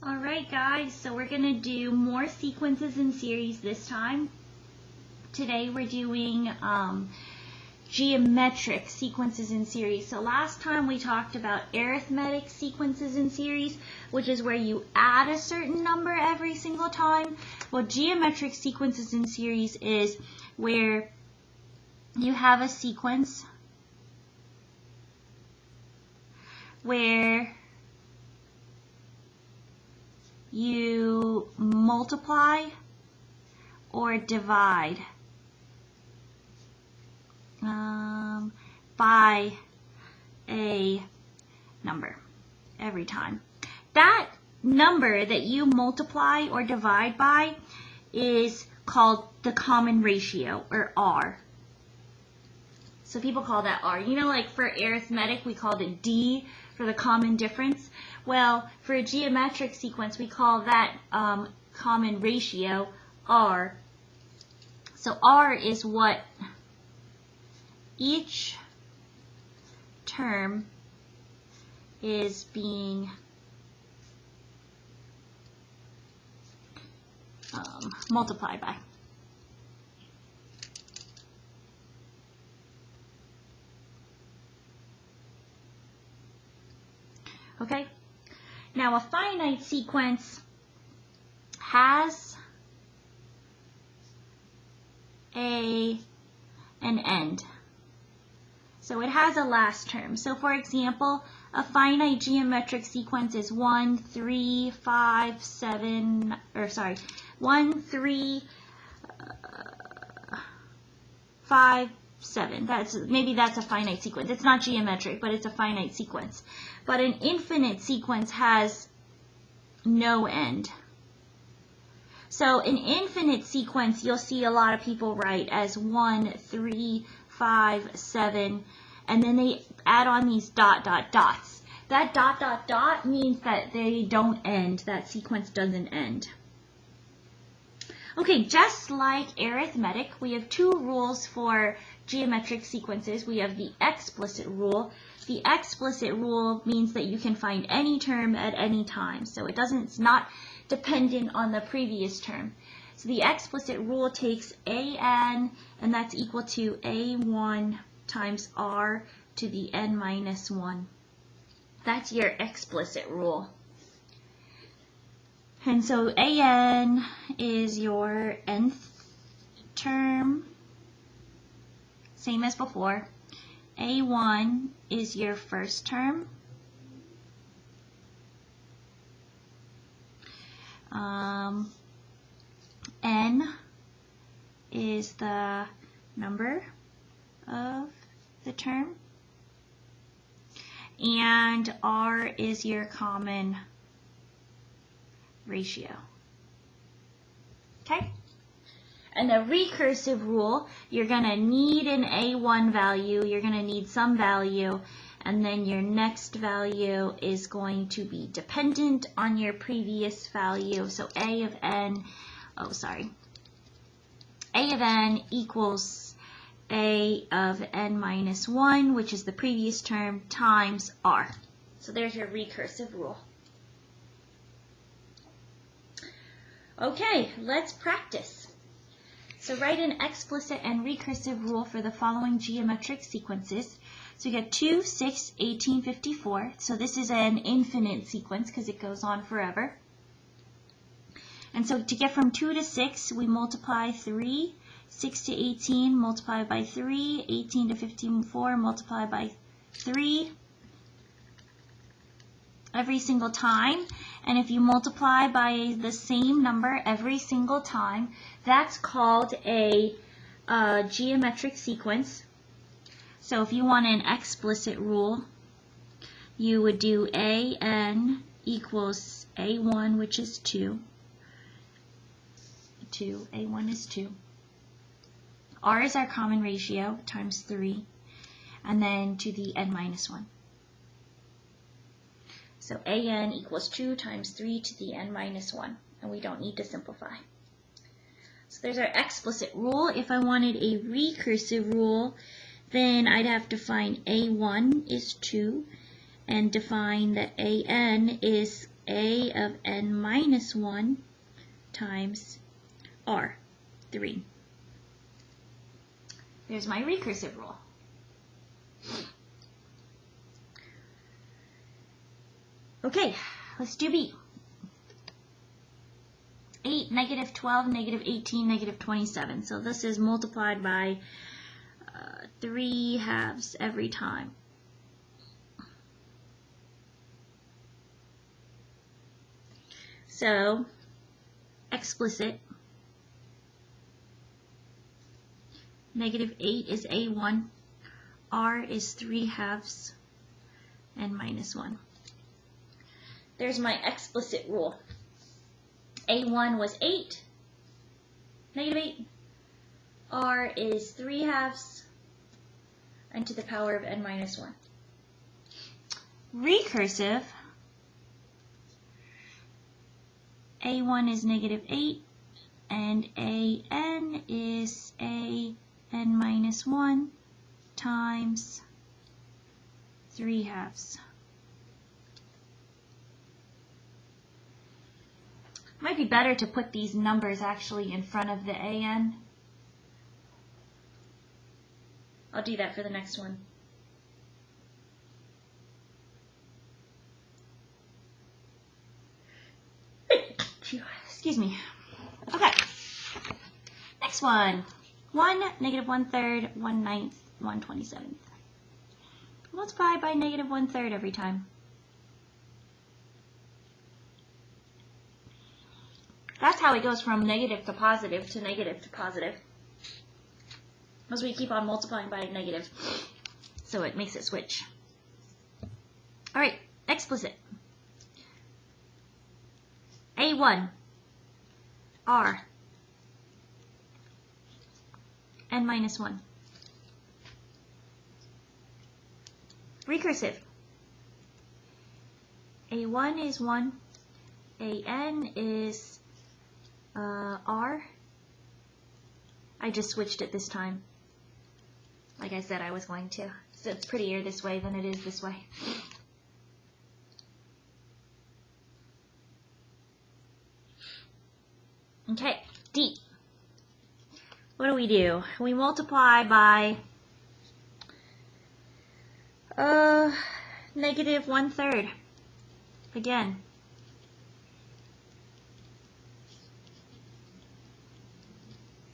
Alright guys, so we're going to do more sequences in series this time. Today we're doing geometric sequences in series. So last time we talked about arithmetic sequences in series, which is where you add a certain number every single time. Well, geometric sequences in series is where you have a sequence where you multiply or divide by a number every time. That number that you multiply or divide by is called the common ratio, or R. So people call that R. You know, like for arithmetic, we called it D for the common difference. Well, for a geometric sequence, we call that common ratio R. So R is what each term is being multiplied by. Okay? Now a finite sequence has an end. So it has a last term. So for example, a finite geometric sequence is 1, 3, 5, 7, 1, 3, 5, 7. Maybe that's a finite sequence. It's not geometric, but it's a finite sequence. But an infinite sequence has no end. So an infinite sequence, you'll see a lot of people write as 1, 3, 5, 7, and then they add on these dot, dot, dots. That dot, dot, dot means that they don't end. That sequence doesn't end. Okay, just like arithmetic, we have two rules for geometric sequences. We have the explicit rule. The explicit rule means that you can find any term at any time. So it's not dependent on the previous term. So the explicit rule takes an, and that's equal to a1 times r to the n minus 1. That's your explicit rule. And so an is your nth term, same as before. A1 is your first term. N is the number of the term. And R is your common ratio. Okay? And the recursive rule, you're going to need an A1 value, you're going to need some value, and then your next value is going to be dependent on your previous value. So A of n equals A of n minus 1, which is the previous term, times R. So there's your recursive rule. Okay, let's practice. So write an explicit and recursive rule for the following geometric sequences. So you get 2, 6, 18, 54. So this is an infinite sequence because it goes on forever. And so to get from 2 to 6, we multiply 3. 6 to 18, multiply by 3. 18 to 54, multiply by 3. Every single time. And if you multiply by the same number every single time, that's called a geometric sequence. So if you want an explicit rule, you would do an equals a1, which is 2. A1 is 2. R is our common ratio, times 3, and then to the n minus 1. So an equals 2 times 3 to the n minus 1, and we don't need to simplify. So there's our explicit rule. If I wanted a recursive rule, then I'd have to find a1 is 2, and define that an is a of n minus 1 times r, 3. There's my recursive rule. Okay, let's do B. 8, negative 12, negative 18, negative 27. So this is multiplied by 3 halves every time. So, explicit, negative 8 is A1, R is 3 halves, and minus 1. There's my explicit rule. A1 was 8, negative 8. R is 3 halves, and to the power of n minus 1. Recursive, A1 is negative 8, and AN is AN minus 1 times 3 halves. Might be better to put these numbers actually in front of the AN. I'll do that for the next one. Excuse me. Okay. Next one. 1, negative 1/3, 1/9, 1/27. Multiply by negative 1/3 every time. That's how it goes from negative to positive to negative to positive. As we keep on multiplying by negative. So it makes it switch. All right, explicit. A1, R, n minus 1. Recursive. A1 is 1, AN is R. I just switched it this time. Like I said I was going to. So it's prettier this way than it is this way. Okay, D. What do? We multiply by negative 1/3. Again.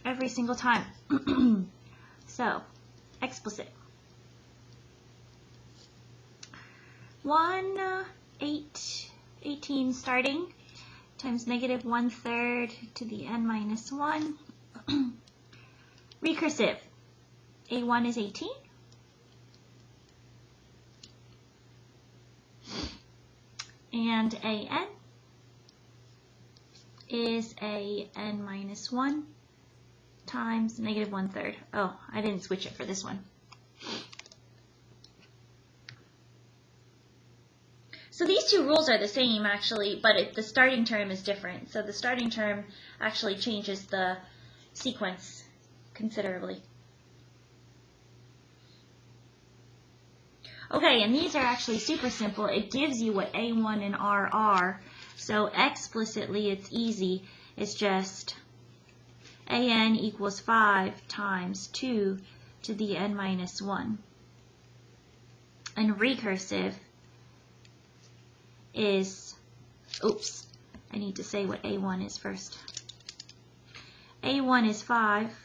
Every single time. So, explicit. 18 starting times negative 1/3 to the n minus 1. Recursive. A1 is 18. And AN is AN minus 1 times negative 1/3. Oh, I didn't switch it for this one. So these two rules are the same actually, but the starting term is different. So the starting term actually changes the sequence considerably. Okay, and these are actually super simple. It gives you what A1 and R are. So explicitly it's easy. It's just AN equals 5 times 2 to the n minus 1. And recursive is, oops, I need to say what A1 is first. A1 is 5,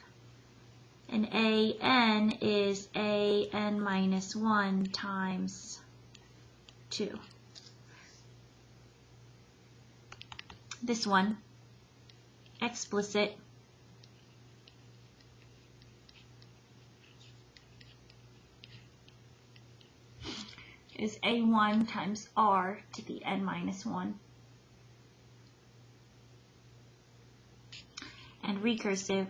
and AN is AN minus 1 times 2. This one, explicit, is A1 times R to the n minus 1. And recursive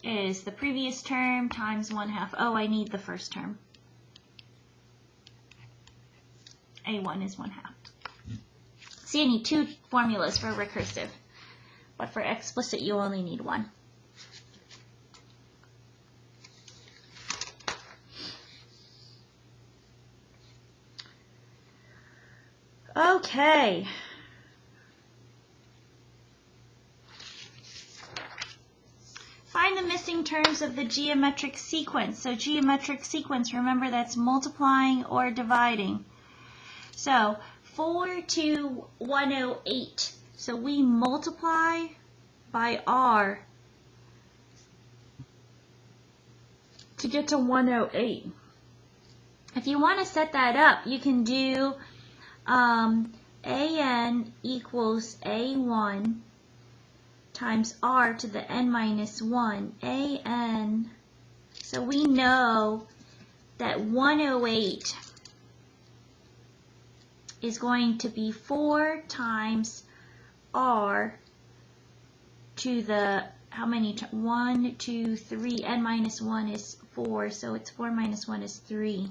is the previous term times 1/2. Oh, I need the first term. A1 is 1/2. See, I need two formulas for recursive, but for explicit you only need one. Okay. Find the missing terms of the geometric sequence. So geometric sequence, remember that's multiplying or dividing. So 4 to 108. So we multiply by r to get to 108. If you want to set that up, you can do an equals a1 times r to the n minus 1. An, so we know that 108 is going to be 4 times r to the, how many, 1, 2, 3, n minus 1 is 4, so it's 4 minus 1 is 3.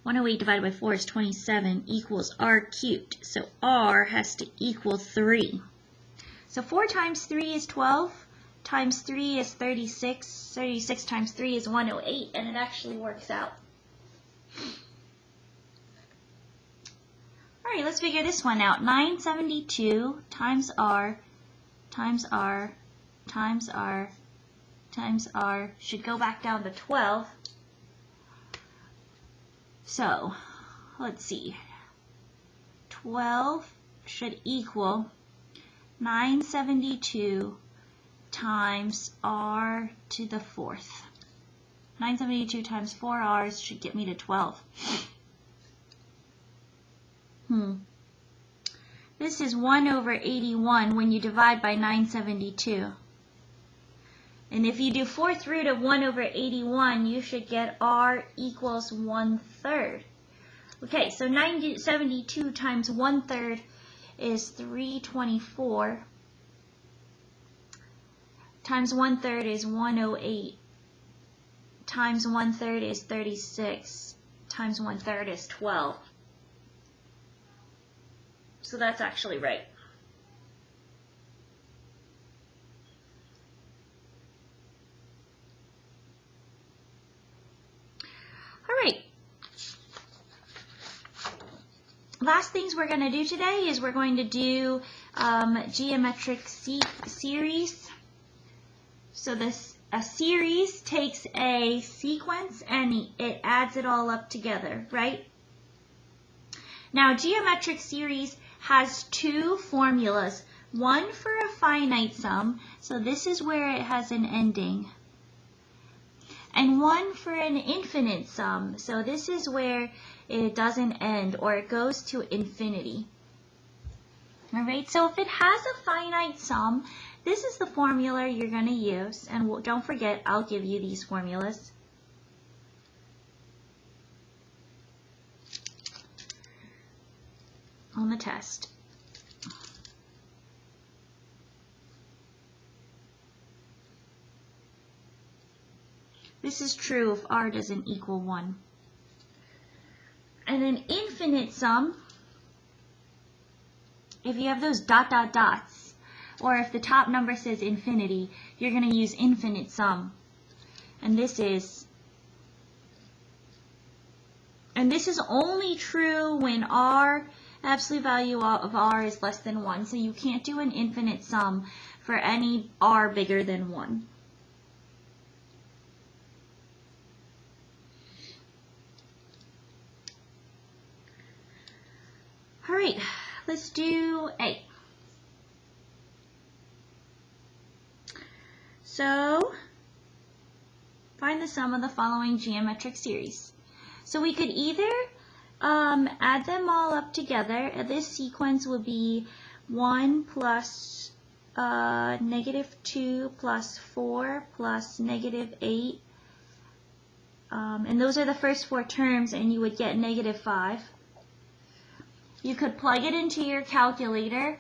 108 divided by 4 is 27 equals r cubed. So r has to equal 3. So 4 times 3 is 12, times 3 is 36, 36 times 3 is 108, and it actually works out. All right, let's figure this one out. 972 times r times r times r times r should go back down to 12. So, let's see. 12 should equal 972 times r to the 4th. 972 times 4 r's should get me to 12. This is 1 over 81 when you divide by 972. And if you do 4th root of 1 over 81, you should get r equals 1/3. Okay, so 972 times 1/3 is 324. Times 1/3 is 108. Times 1/3 is 36. Times 1/3 is 12. So that's actually right. All right. Last things we're going to do today is we're going to do geometric series. So a series takes a sequence and it adds it all up together, right? Now, geometric series has two formulas. One for a finite sum, so this is where it has an ending. And one for an infinite sum, so this is where it doesn't end or it goes to infinity. All right, so if it has a finite sum, this is the formula you're going to use. And don't forget, I'll give you these formulas. On the test. This is true if r doesn't equal 1. And an infinite sum, if you have those dot dot dots, or if the top number says infinity, you're going to use infinite sum. And this is only true when r, absolute value of r is less than 1. So you can't do an infinite sum for any r bigger than 1. All right, let's do A. So, find the sum of the following geometric series. So we could either add them all up together. This sequence would be 1 plus -2 plus 4 plus -8. And those are the first 4 terms, and you would get -5. You could plug it into your calculator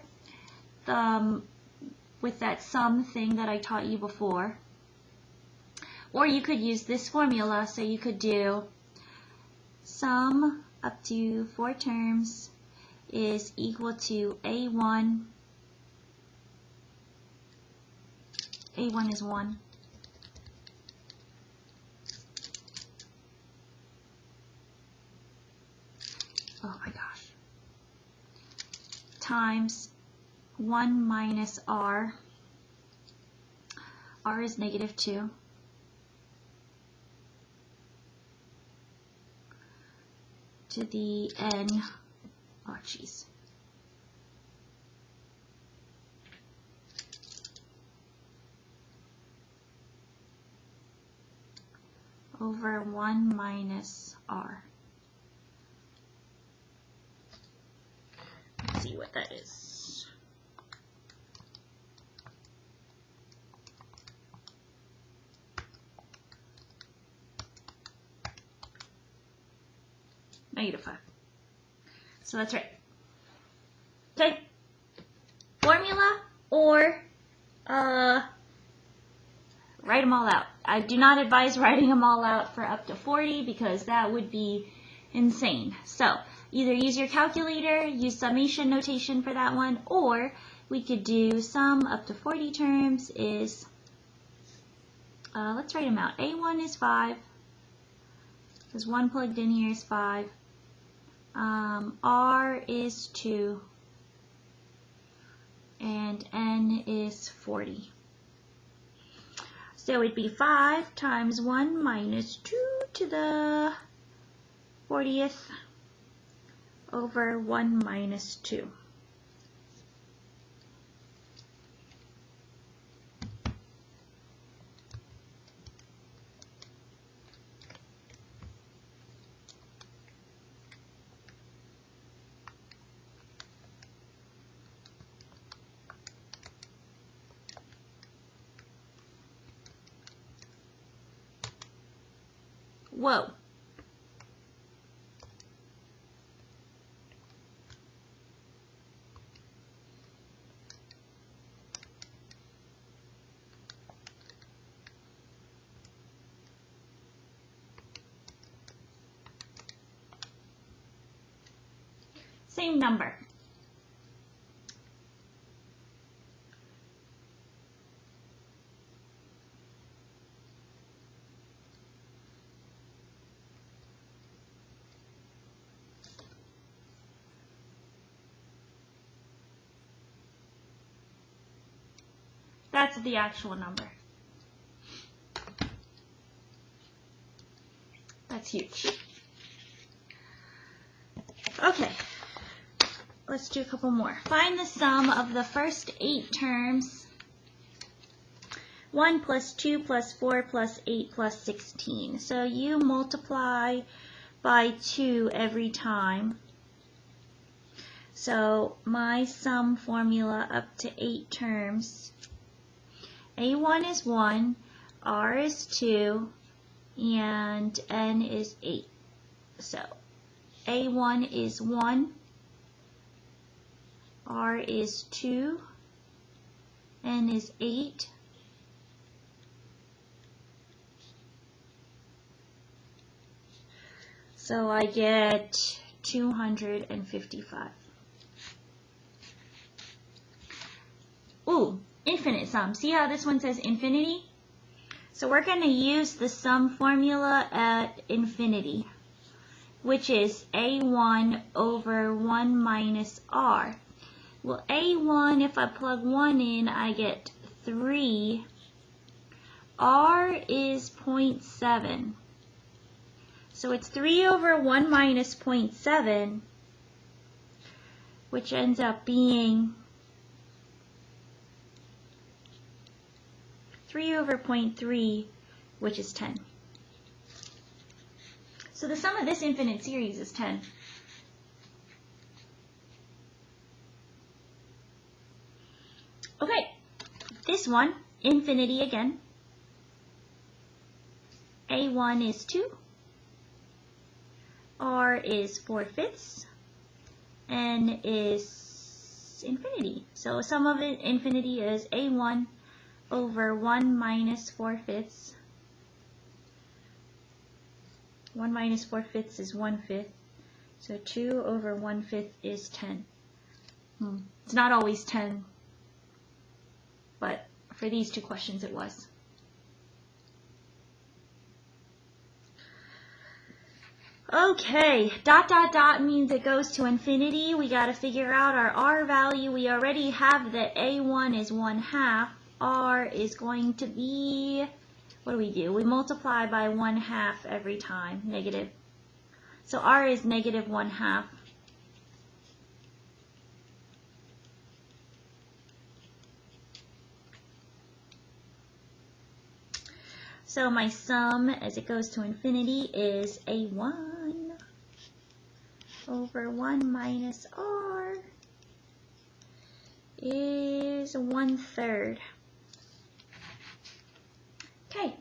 with that sum thing that I taught you before. Or you could use this formula, so you could do sum up to 4 terms is equal to A1. A1 is 1. times 1 minus r. R is -2. To the n, oh geez. Over 1 minus r. Let's see what that is. -5. So that's right. Okay. Formula or write them all out. I do not advise writing them all out for up to 40 because that would be insane. So either use your calculator, use summation notation for that one, or we could do sum up to 40 terms is, let's write them out. A1 is 5, because 1 plugged in here is 5. R is 2, and N is 40. So it'd be 5 times 1 minus 2 to the 40th over 1 minus 2. Whoa. Same number. That's the actual number. That's huge. Okay, let's do a couple more. Find the sum of the first 8 terms. 1 plus 2 plus 4 plus 8 plus 16. So you multiply by 2 every time. So my sum formula up to 8 terms. A1 is 1, R is 2, and N is 8. So A1 is 1, R is 2, N is 8. So I get 255. Ooh, infinite sum. See how this one says infinity? So we're going to use the sum formula at infinity, which is A1 over 1 minus R. Well, A1, if I plug 1 in, I get 3. R is 0.7. So it's 3 over 1 minus 0.7, which ends up being 3 over 0.3, which is 10. So the sum of this infinite series is 10. Okay, this one, infinity again. A1 is 2. R is 4/5. N is infinity. So sum of infinity is A1 over 1 minus 4/5. 1 minus 4/5 is 1/5. So 2 over 1/5 is 10. It's not always 10, but for these 2 questions it was. Okay, dot dot dot means it goes to infinity. We got to figure out our R value. We already have that A1 is 1/2. R is going to be, what do? We multiply by 1/2 every time, negative. So R is negative 1/2. So my sum as it goes to infinity is A1 over 1 minus R is 1/3. Okay.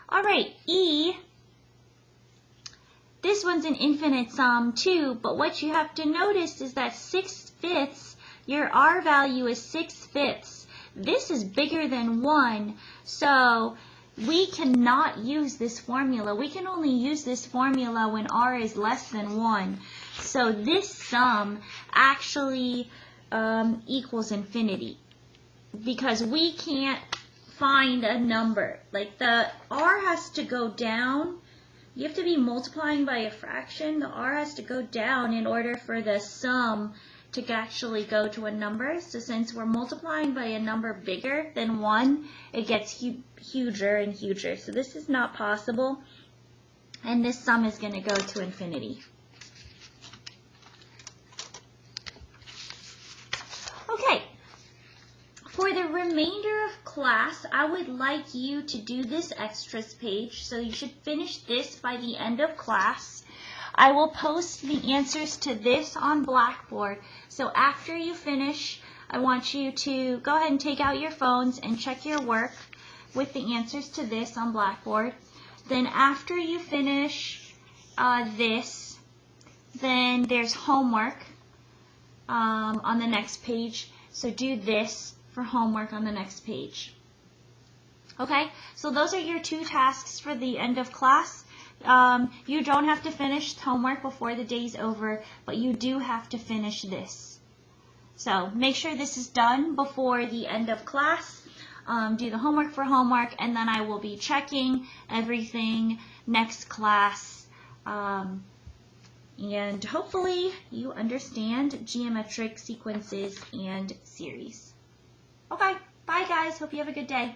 All right, E. This one's an infinite sum too, but what you have to notice is that 6/5, your R value is 6/5. This is bigger than 1, so we cannot use this formula. We can only use this formula when R is less than 1. So this sum actually equals infinity because we can't find a number. Like the R has to go down. You have to be multiplying by a fraction. The R has to go down in order for the sum to actually go to a number. So since we're multiplying by a number bigger than 1, it gets huger and huger. So this is not possible. And this sum is going to go to infinity. Okay. For the remainder of class, I would like you to do this extras page, so you should finish this by the end of class. I will post the answers to this on Blackboard, so after you finish, I want you to go ahead and take out your phones and check your work with the answers to this on Blackboard. Then after you finish this, then there's homework on the next page, so do this for homework on the next page. Okay, so those are your 2 tasks for the end of class. You don't have to finish homework before the day's over, but you do have to finish this. So make sure this is done before the end of class. Do the homework for homework, and then I will be checking everything next class. And hopefully you understand geometric sequences and series. Okay, bye guys. Hope you have a good day.